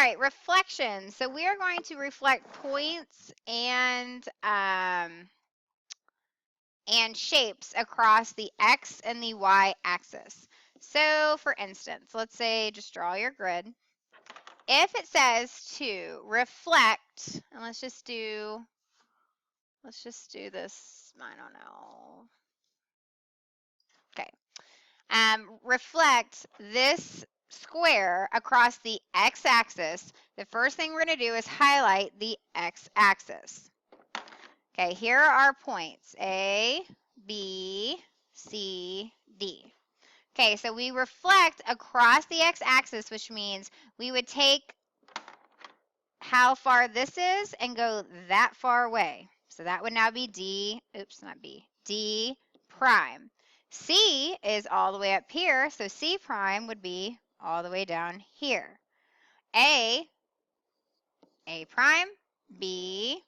right, reflection. So we are going to reflect points and shapes across the X and the Y axis. So for instance, let's say just draw your grid. If it says to reflect, and let's just do this, I don't know. Okay. Reflect this square across the x-axis. The first thing we're going to do is highlight the x-axis. Okay, here are our points, A, B, C, D. Okay, so we reflect across the x-axis, which means we would take how far this is and go that far away. So that would now be D, oops, not B, D prime. C is all the way up here, so C prime would be all the way down here. A prime, B,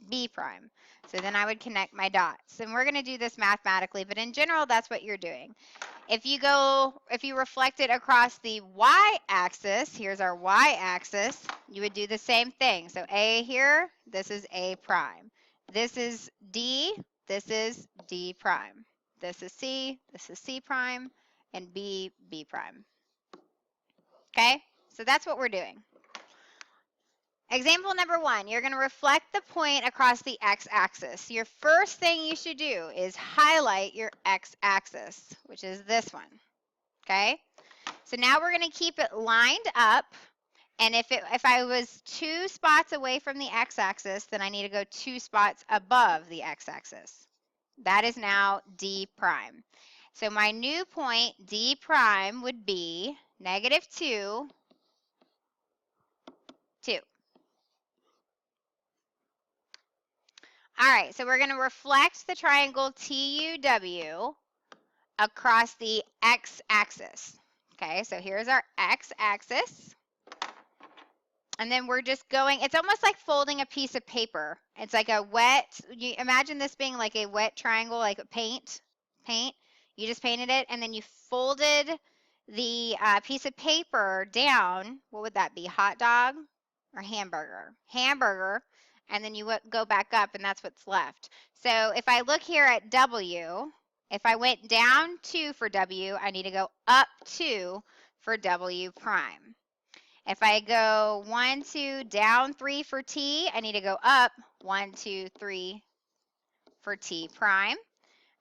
B prime. So then I would connect my dots. And we're going to do this mathematically, but in general, that's what you're doing. If you reflect it across the y-axis, here's our y-axis, you would do the same thing. So A here, this is A prime. This is D, this is D prime. This is C prime, and B, B prime. Okay, so that's what we're doing. Example number 1, you're going to reflect the point across the x-axis. Your first thing you should do is highlight your x-axis, which is this one. Okay, so now we're going to keep it lined up, and if I was 2 spots away from the x-axis, then I need to go 2 spots above the x-axis. That is now D prime. So my new point, D prime, would be -2, 2. All right, so we're going to reflect the triangle TUW across the x-axis. Okay, so here's our x-axis. And then we're just going, it's almost like folding a piece of paper. It's like a wet, you imagine this being like a wet triangle, like a paint. You just painted it, and then you folded the piece of paper down. What would that be, hot dog or hamburger? Hamburger, and then you go back up, and that's what's left. So if I look here at W, if I went down 2 for W, I need to go up 2 for W prime. If I go 1, 2, down 3 for T, I need to go up 1, 2, 3 for T prime.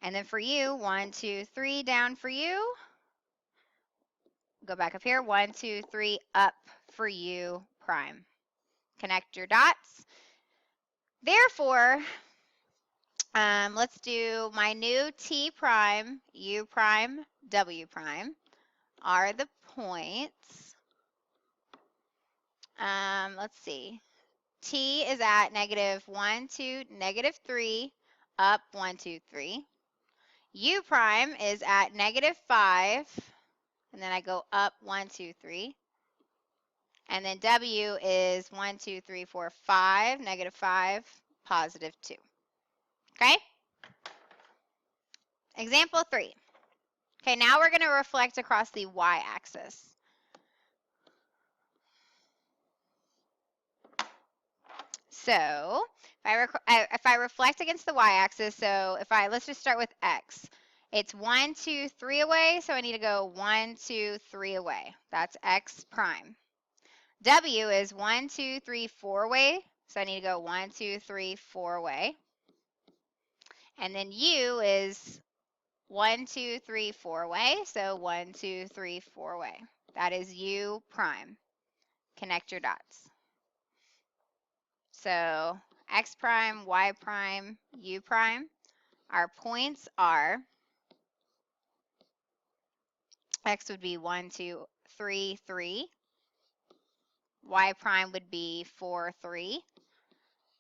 And then for you, 1, 2, 3 down for you. Go back up here, 1, 2, 3 up for U prime. Connect your dots. Therefore, let's do my new T prime, U prime, W prime are the points. Let's see. T is at -1, 2, -3, up 1, 2, 3. U prime is at -5, and then I go up 1, 2, 3. And then W is 1, 2, 3, 4, 5, -5, +2. Okay? Example 3. Okay, now we're going to reflect across the y-axis. So if I reflect against the y-axis, so let's just start with x. It's 1, 2, 3 away, so I need to go 1, 2, 3 away. That's x prime. W is 1, 2, 3, 4 away, so I need to go 1, 2, 3, 4 away. And then U is 1, 2, 3, 4 away, so 1, 2, 3, 4 away. That is U prime. Connect your dots. So x prime, y prime, u prime. Our points are, x would be 1, 2, 3, 3. Y prime would be 4, 3.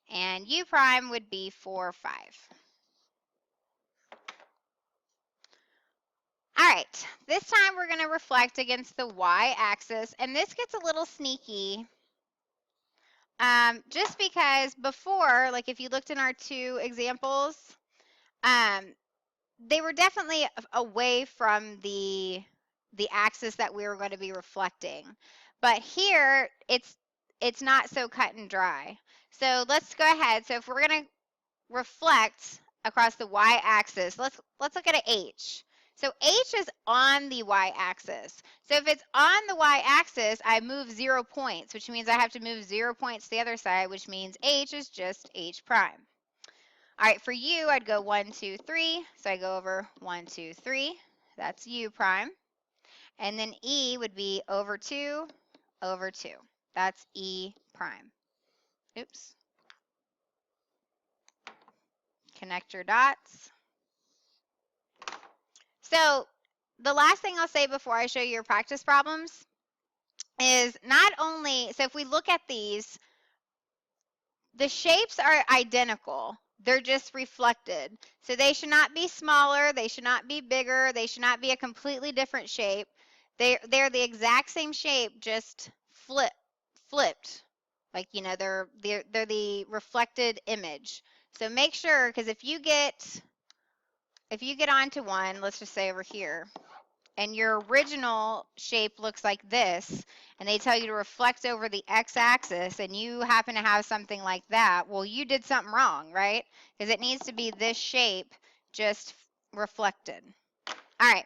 And u prime would be 4, 5. All right, this time we're going to reflect against the y-axis, and this gets a little sneaky. Just because before, like if you looked in our 2 examples, they were definitely away from the axis that we were going to be reflecting. But here, it's not so cut and dry. So let's go ahead. So if we're going to reflect across the y-axis, let's look at an H. So H is on the y-axis. So if it's on the y-axis, I move 0 points, which means I have to move 0 points to the other side, which means H is just H prime. All right, for U, I'd go 1, 2, 3. So I go over 1, 2, 3. That's U prime. And then E would be over 2, over 2. That's E prime. Oops. Connect your dots. So the last thing I'll say before I show you your practice problems is not only, so if we look at these, the shapes are identical. They're just reflected. So they should not be smaller. They should not be bigger. They should not be a completely different shape. They're the exact same shape, just flipped. Like, you know, they're the reflected image. So make sure, because if you get onto one, let's just say over here, and your original shape looks like this, and they tell you to reflect over the x-axis, and you happen to have something like that, well, you did something wrong, right? Because it needs to be this shape just reflected. All right.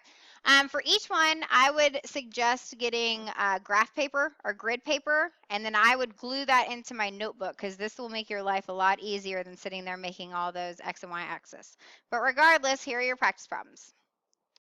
For each one, I would suggest getting graph paper or grid paper, and then I would glue that into my notebook because this will make your life a lot easier than sitting there making all those x and y axis. But regardless, here are your practice problems.